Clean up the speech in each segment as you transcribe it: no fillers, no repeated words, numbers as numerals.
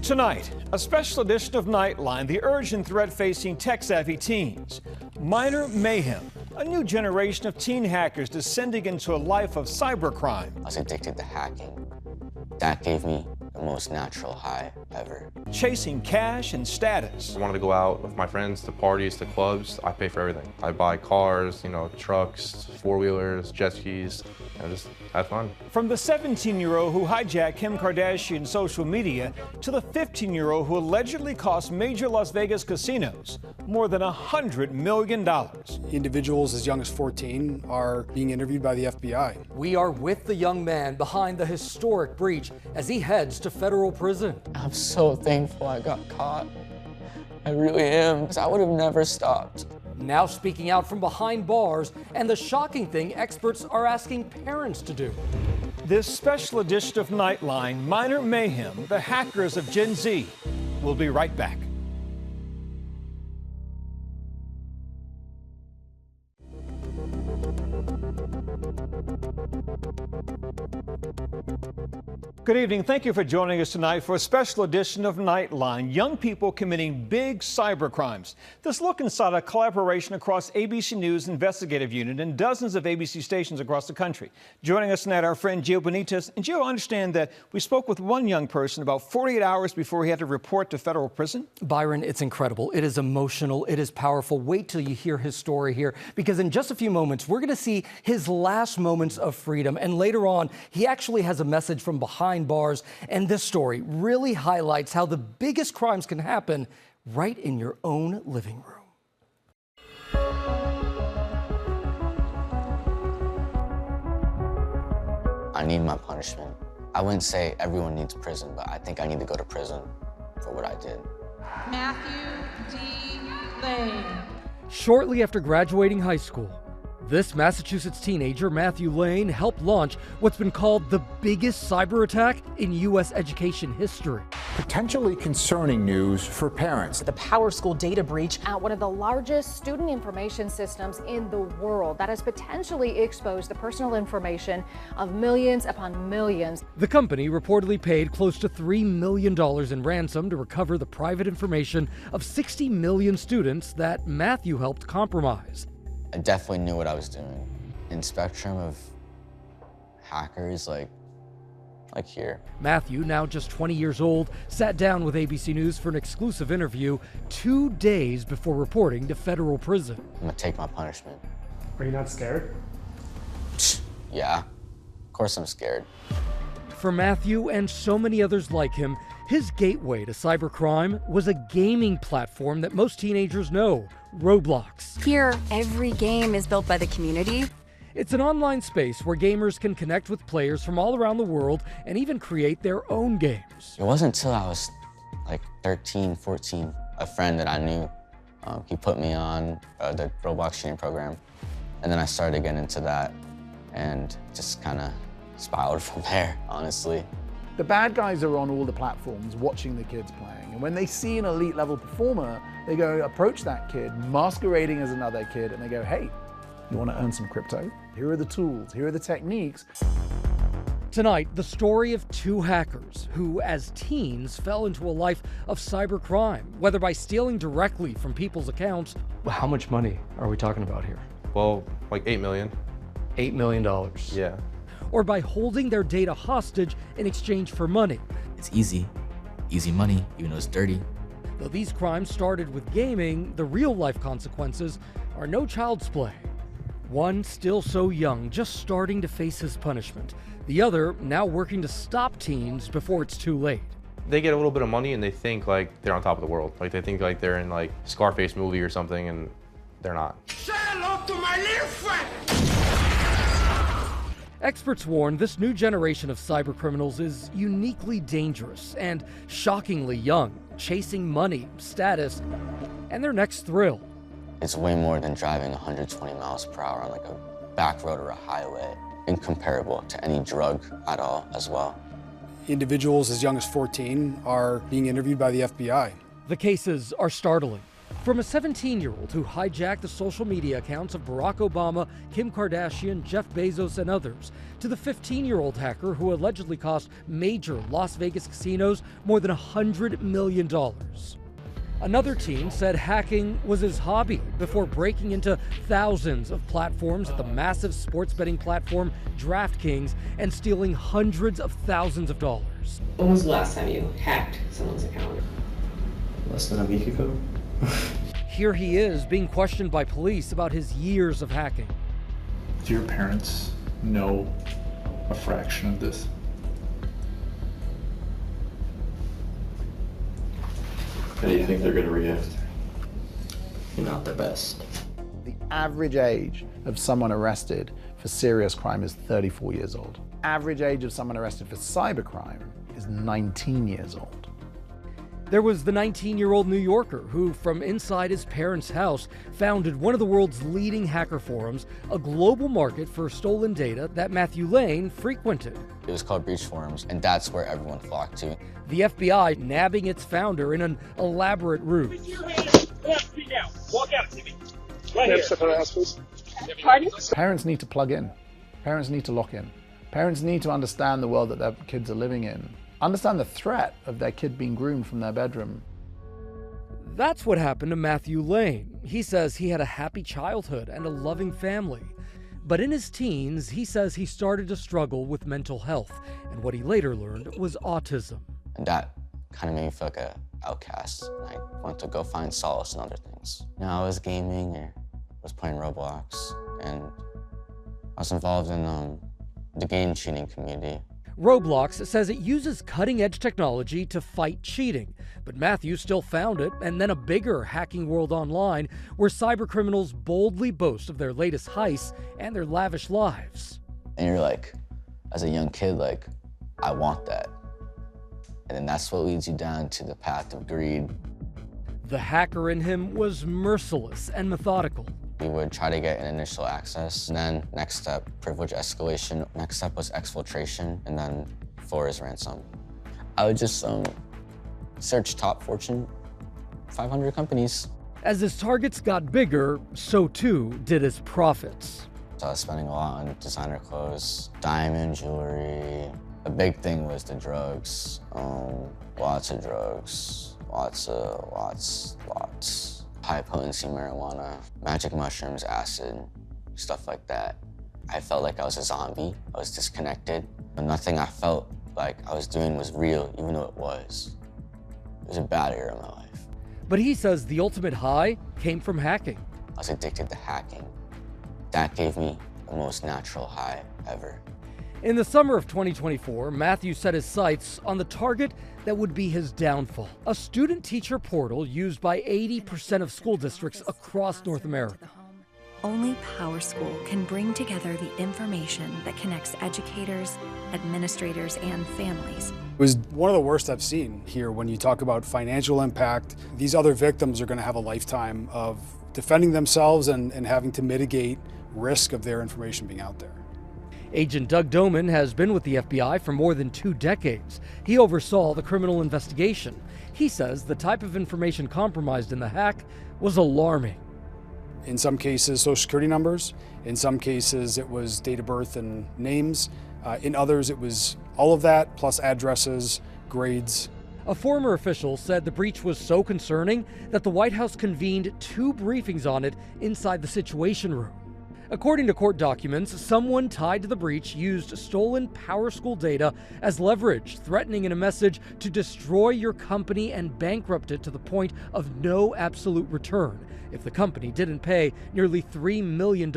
Tonight, a special edition of Nightline, the urgent threat facing tech-savvy teens. Minor mayhem, a new generation of teen hackers descending into a life of cybercrime. I was addicted to hacking. That gave me the most natural high ever. Chasing cash and status. I wanted to go out with my friends to parties, to clubs. I pay for everything. I buy cars, trucks, four-wheelers, jet skis, and just have fun. From the 17-year-old who hijacked Kim Kardashian's social media to the 15-year-old who allegedly cost major Las Vegas casinos more than $100 million. Individuals as young as 14 are being interviewed by the FBI. We are with the young man behind the historic breach as he heads to federal prison. I'm so thankful I got caught. I really am, because I would have never stopped. Now speaking out from behind bars, and the shocking thing experts are asking parents to do. This special edition of Nightline, Minor Mayhem, the hackers of Gen Z. We'll be right back. Good evening. Thank you for joining us tonight for a special edition of Nightline, young people committing big cyber crimes. This look inside a collaboration across ABC News Investigative Unit and dozens of ABC stations across the country. Joining us tonight, our friend Gio Benitez. And Gio, I understand that we spoke with one young person about 48 hours before he had to report to federal prison. Byron, it's incredible. It is emotional. It is powerful. Wait till you hear his story here, because in just a few moments, we're going to see his last moments of freedom. And later on, he actually has a message from behind bars, and this story really highlights how the biggest crimes can happen right in your own living room. I need my punishment. I wouldn't say everyone needs prison, but I think I need to go to prison for what I did. Matthew D. Lane. Shortly after graduating high school, this Massachusetts teenager, Matthew Lane, helped launch what's been called the biggest cyber attack in U.S. education history. Potentially concerning news for parents. The Power School data breach at one of the largest student information systems in the world that has potentially exposed the personal information of millions upon millions. The company reportedly paid close to $3 million in ransom to recover the private information of 60 million students that Matthew helped compromise. I definitely knew what I was doing. In spectrum of hackers, like here. Matthew, now just 20 years old, sat down with ABC News for an exclusive interview 2 days before reporting to federal prison. I'm gonna take my punishment. Are you not scared? Yeah, of course I'm scared. For Matthew and so many others like him, his gateway to cybercrime was a gaming platform that most teenagers know, Roblox. Here, every game is built by the community. It's an online space where gamers can connect with players from all around the world and even create their own games. It wasn't until I was like 13, 14, a friend that I knew, he put me on the Roblox training program. And then I started getting into that and just kind of spiraled from there, honestly. The bad guys are on all the platforms watching the kids playing. And when they see an elite level performer, they go approach that kid masquerading as another kid and they go, hey, you want to earn some crypto? Here are the tools, here are the techniques. Tonight, the story of two hackers who, as teens, fell into a life of cybercrime, whether by stealing directly from people's accounts. How much money are we talking about here? Well, like $8 million. $8 million. Yeah. Or by holding their data hostage in exchange for money. It's easy money, even though it's dirty. Though these crimes started with gaming, the real-life consequences are no child's play. One still so young, just starting to face his punishment. The other now working to stop teens before it's too late. They get a little bit of money and they think like they're on top of the world. Like they think like they're in like Scarface movie or something, and they're not. Say hello to my little friend! Experts warn this new generation of cybercriminals is uniquely dangerous and shockingly young, chasing money, status, and their next thrill. It's way more than driving 120 miles per hour on like a back road or a highway, incomparable to any drug at all as well. Individuals as young as 14 are being interviewed by the FBI. The cases are startling. From a 17-year-old who hijacked the social media accounts of Barack Obama, Kim Kardashian, Jeff Bezos, and others, to the 15-year-old hacker who allegedly cost major Las Vegas casinos more than $100 million. Another teen said hacking was his hobby before breaking into thousands of platforms at the massive sports betting platform DraftKings and stealing hundreds of thousands of dollars. When was the last time you hacked someone's account? Less than a week ago. Here he is being questioned by police about his years of hacking. Do your parents know a fraction of this? How do you think they're going to react? You're not the best. The average age of someone arrested for serious crime is 34 years old. Average age of someone arrested for cybercrime is 19 years old. There was the 19-year-old New Yorker who, from inside his parents' house, founded one of the world's leading hacker forums, a global market for stolen data that Matthew Lane frequented. It was called Breach Forums, and that's where everyone flocked to. The FBI nabbing its founder in an elaborate ruse. Walk out, Timmy. Right here. Pardon? Parents need to plug in. Parents need to lock in. Parents need to understand the world that their kids are living in. Understand the threat of their kid being groomed from their bedroom. That's what happened to Matthew Lane. He says he had a happy childhood and a loving family. But in his teens, he says he started to struggle with mental health, and what he later learned was autism. And that kind of made me feel like an outcast. I wanted to go find solace in other things. You know, I was gaming or was playing Roblox, and I was involved in the game cheating community. Roblox says it uses cutting-edge technology to fight cheating, but Matthew still found it, and then a bigger hacking world online where cybercriminals boldly boast of their latest heists and their lavish lives. And you're like, as a young kid, like, I want that. And then that's what leads you down to the path of greed. The hacker in him was merciless and methodical. We would try to get an initial access, and then next step, privilege escalation. Next step was exfiltration, and then 4 is ransom. I would just search top Fortune 500 companies. As his targets got bigger, so too did his profits. So I was spending a lot on designer clothes, diamond jewelry. A big thing was the drugs. Lots of drugs, lots. High potency marijuana, magic mushrooms, acid, stuff like that. I felt like I was a zombie. I was disconnected. And nothing I felt like I was doing was real, even though it was. It was a bad era of my life. But he says the ultimate high came from hacking. I was addicted to hacking. That gave me the most natural high ever. In the summer of 2024, Matthew set his sights on the target that would be his downfall, a student-teacher portal used by 80% of school districts across North America. Only PowerSchool can bring together the information that connects educators, administrators, and families. It was one of the worst I've seen here when you talk about financial impact. These other victims are going to have a lifetime of defending themselves and having to mitigate risk of their information being out there. Agent Doug Doman has been with the FBI for more than 2 decades. He oversaw the criminal investigation. He says the type of information compromised in the hack was alarming. In some cases, social security numbers. In some cases, it was date of birth and names. In others, it was all of that, plus addresses, grades. A former official said the breach was so concerning that the White House convened 2 briefings on it inside the Situation Room. According to court documents, someone tied to the breach used stolen PowerSchool data as leverage, threatening in a message to destroy your company and bankrupt it to the point of no absolute return if the company didn't pay nearly $3 million in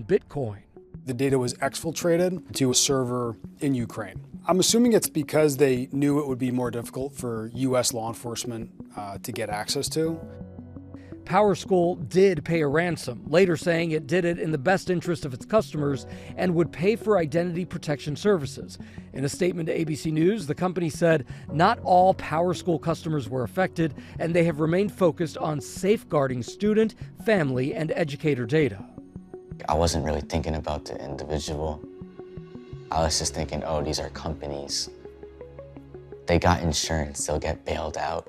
Bitcoin. The data was exfiltrated to a server in Ukraine. I'm assuming it's because they knew it would be more difficult for U.S. law enforcement to get access to. PowerSchool did pay a ransom, later saying it did it in the best interest of its customers and would pay for identity protection services. In a statement to ABC News, the company said not all PowerSchool customers were affected, and they have remained focused on safeguarding student, family, and educator data. I wasn't really thinking about the individual. I was just thinking, oh, these are companies. They got insurance, they'll get bailed out.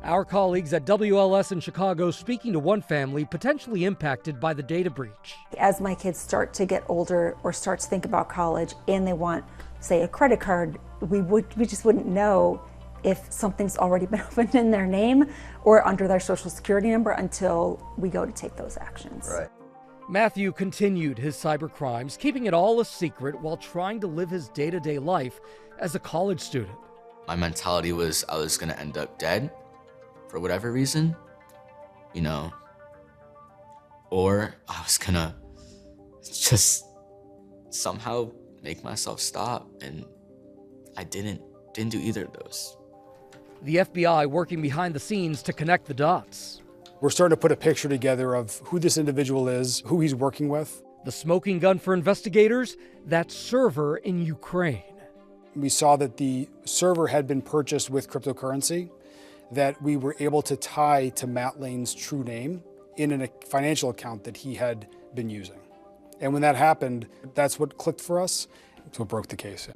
Our colleagues at WLS in Chicago speaking to one family potentially impacted by the data breach. As my kids start to get older or start to think about college and they want, say, a credit card, we just wouldn't know if something's already been opened in their name or under their social security number until we go to take those actions. Right. Matthew continued his cyber crimes, keeping it all a secret while trying to live his day-to-day life as a college student. My mentality was I was gonna end up dead for whatever reason, you know, or I was gonna just somehow make myself stop, and I didn't do either of those. The FBI working behind the scenes to connect the dots. We're starting to put a picture together of who this individual is, who he's working with. The smoking gun for investigators, that server in Ukraine. We saw that the server had been purchased with cryptocurrency, that we were able to tie to Matt Lane's true name in a financial account that he had been using. And when that happened, that's what clicked for us. That's what broke the case.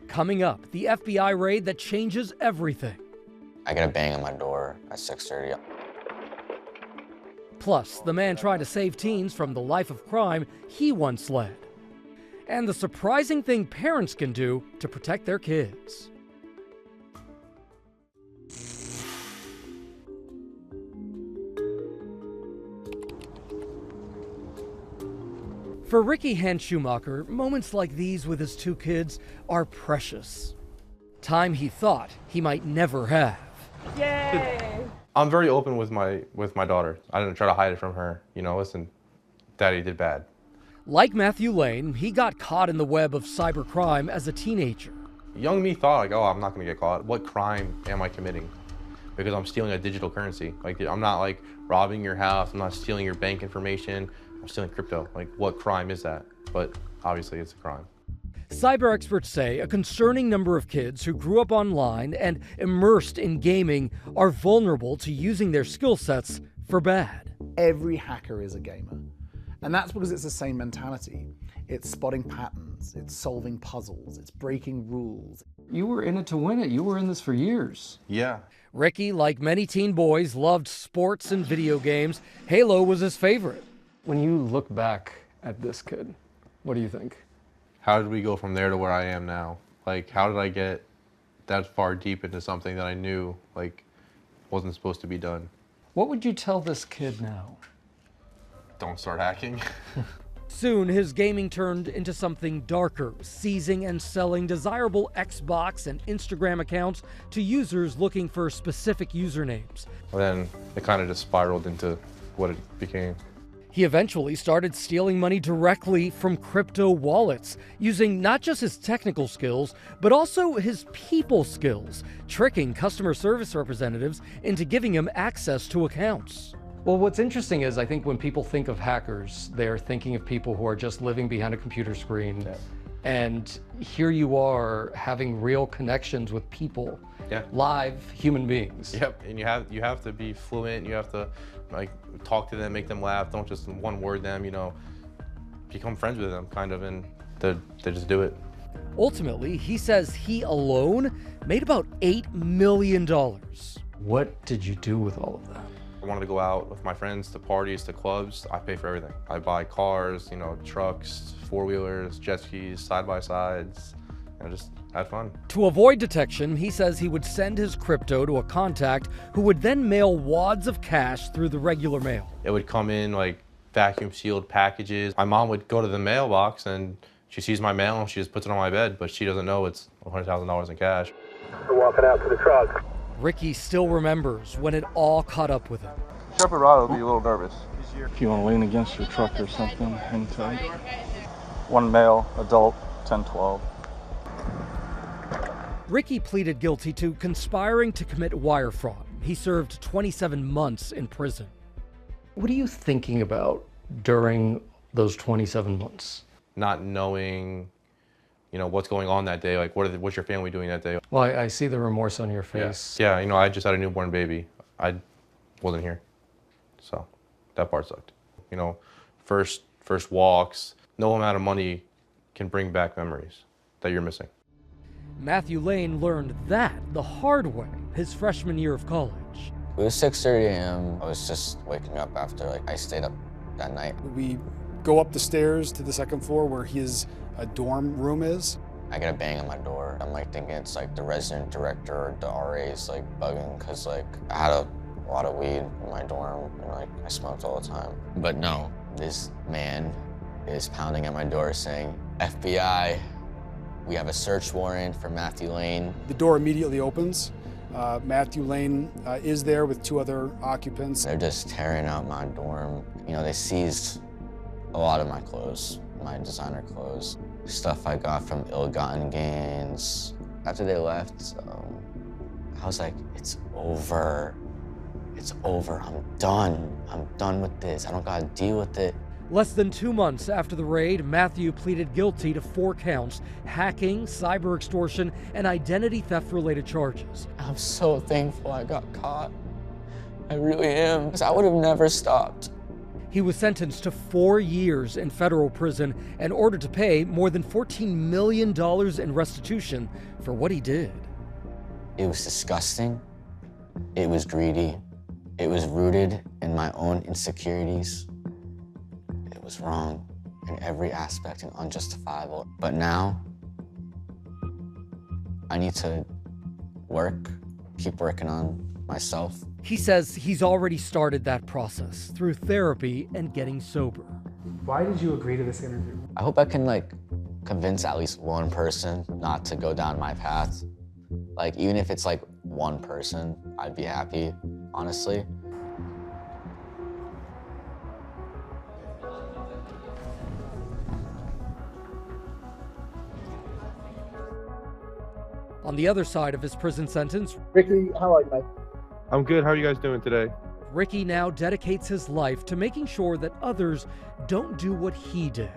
Coming up, the FBI raid that changes everything. I get a bang on my door at 6:30. Plus, the man trying to save teens from the life of crime he once led. And the surprising thing parents can do to protect their kids. For Ricky Schumacher, moments like these with his two kids are precious. Time he thought he might never have. Yay! I'm very open with my daughter. I didn't try to hide it from her. You know, listen, Daddy did bad. Like Matthew Lane, he got caught in the web of cybercrime as a teenager. Young me thought, like, oh, I'm not gonna get caught. What crime am I committing? Because I'm stealing a digital currency. Like, I'm not like robbing your house, I'm not stealing your bank information, I'm stealing crypto. Like, what crime is that? But obviously it's a crime. Cyber experts say a concerning number of kids who grew up online and immersed in gaming are vulnerable to using their skill sets for bad. Every hacker is a gamer. And that's because it's the same mentality. It's spotting patterns, it's solving puzzles, it's breaking rules. You were in it to win it. You were in this for years. Yeah. Ricky, like many teen boys, loved sports and video games. Halo was his favorite. When you look back at this kid, what do you think? How did we go from there to where I am now? Like, how did I get that far deep into something that I knew, like, wasn't supposed to be done? What would you tell this kid now? Don't start hacking. Soon, his gaming turned into something darker, seizing and selling desirable Xbox and Instagram accounts to users looking for specific usernames. Then it kind of just spiraled into what it became. He eventually started stealing money directly from crypto wallets, using not just his technical skills, but also his people skills, tricking customer service representatives into giving him access to accounts. Well, what's interesting is I think when people think of hackers, they're thinking of people who are just living behind a computer screen. Yeah. And here you are having real connections with people, live human beings. Yep, and you have to be fluent, you have to like talk to them, make them laugh, don't just one word them, you know, become friends with them kind of, and they just do it. Ultimately, he says he alone made about $8 million. What did you do with all of that? I wanted to go out with my friends to parties, to clubs. I pay for everything. I buy cars, you know, trucks, four-wheelers, jet skis, side-by-sides, and just had fun. To avoid detection, he says he would send his crypto to a contact who would then mail wads of cash through the regular mail. It would come in like vacuum-sealed packages. My mom would go to the mailbox and she sees my mail and she just puts it on my bed, but she doesn't know it's $100,000 in cash. We're walking out to the truck. Ricky still remembers when it all caught up with him. Shepherd Rod will be a little nervous. If you want to lean against your truck or something, hang tight. One male, adult, 10-12. Ricky pleaded guilty to conspiring to commit wire fraud. He served 27 months in prison. What are you thinking about during those 27 months? Not knowing, you know, what's going on that day. Like, what's your family doing that day? Well, I see the remorse on your face. Yeah, you know, I just had a newborn baby. I wasn't here, so that part sucked. You know, first walks, no amount of money can bring back memories that you're missing. Matthew Lane learned that the hard way his freshman year of college. It was 6:30 a.m. I was just waking up after I stayed up that night. We go up the stairs to the second floor where his dorm room is. I get a bang on my door. I'm thinking it's the resident director or the RA's bugging because I had a lot of weed in my dorm and I smoked all the time. But no, this man is pounding at my door saying, FBI, we have a search warrant for Matthew Lane. The door immediately opens. Matthew Lane is there with 2 other occupants. They're just tearing out my dorm. They seized a lot of my clothes, my designer clothes, stuff I got from ill-gotten gains. After they left, I was like, it's over. It's over. I'm done. I'm done with this. I don't gotta deal with it. Less than 2 months after the raid, Matthew pleaded guilty to 4 counts: hacking, cyber extortion, and identity theft-related charges. I'm so thankful I got caught. I really am, because I would have never stopped. He was sentenced to 4 years in federal prison and ordered to pay more than $14 million in restitution for what he did. It was disgusting. It was greedy. It was rooted in my own insecurities. It was wrong in every aspect and unjustifiable. But now, I need to keep working on myself. He says he's already started that process through therapy and getting sober. Why did you agree to this interview? I hope I can convince at least one person not to go down my path. Even if it's one person, I'd be happy, honestly. On the other side of his prison sentence, Ricky, how are you, mate? I'm good. How are you guys doing today? Ricky now dedicates his life to making sure that others don't do what he did.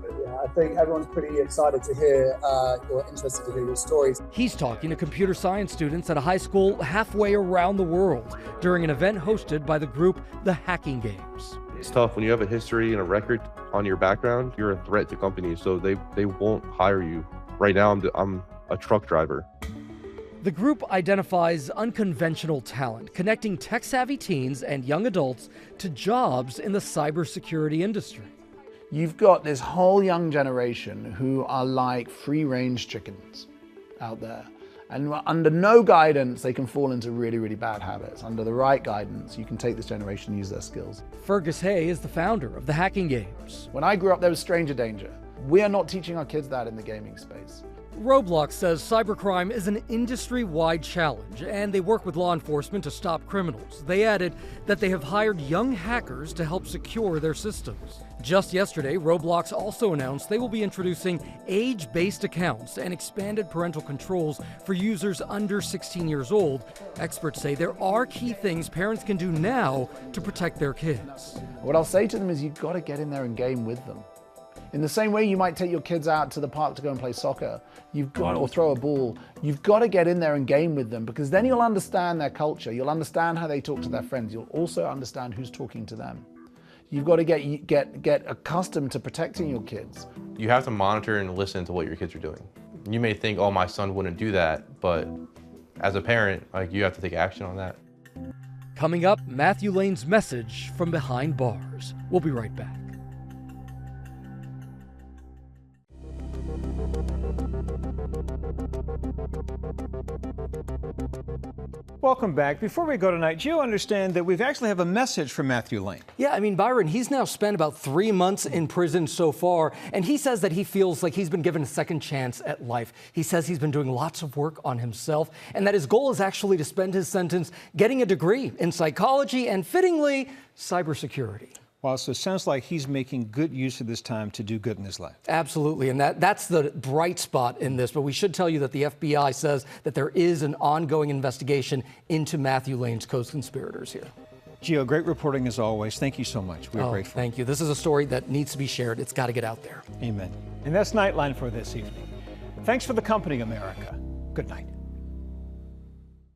Yeah, I think everyone's pretty excited to hear, or interested to hear your stories. He's talking to computer science students at a high school halfway around the world during an event hosted by the group The Hacking Games. It's tough when you have a history and a record on your background. You're a threat to companies, so they won't hire you. Right now, I'm a truck driver. The group identifies unconventional talent, connecting tech-savvy teens and young adults to jobs in the cybersecurity industry. You've got this whole young generation who are like free-range chickens out there. And under no guidance, they can fall into really, really bad habits. Under the right guidance, you can take this generation and use their skills. Fergus Hay is the founder of the Hacking Games. When I grew up, there was stranger danger. We are not teaching our kids that in the gaming space. Roblox says cybercrime is an industry-wide challenge, and they work with law enforcement to stop criminals. They added that they have hired young hackers to help secure their systems. Just yesterday, Roblox also announced they will be introducing age-based accounts and expanded parental controls for users under 16 years old. Experts say there are key things parents can do now to protect their kids. What I'll say to them is you've got to get in there and game with them. In the same way you might take your kids out to the park to go and play soccer, or throw a ball, you've got to get in there and game with them, because then you'll understand their culture, you'll understand how they talk to their friends, you'll also understand who's talking to them. You've got to get accustomed to protecting your kids. You have to monitor and listen to what your kids are doing. You may think, oh, my son wouldn't do that, but as a parent, you have to take action on that. Coming up, Matthew Lane's message from behind bars. We'll be right back. Welcome back. Before we go tonight, do you understand that we've actually have a message from Matthew Lane? Yeah, I mean, Byron, he's now spent about 3 months in prison so far, and he says that he feels like he's been given a second chance at life. He says he's been doing lots of work on himself, and that his goal is actually to spend his sentence getting a degree in psychology and, fittingly, cybersecurity. Wow, so it sounds like he's making good use of this time to do good in his life. Absolutely, and that's the bright spot in this. But we should tell you that the FBI says that there is an ongoing investigation into Matthew Lane's co-conspirators here. Gio, great reporting as always. Thank you so much. We're grateful. Thank you. This is a story that needs to be shared. It's got to get out there. Amen. And that's Nightline for this evening. Thanks for the company, America. Good night.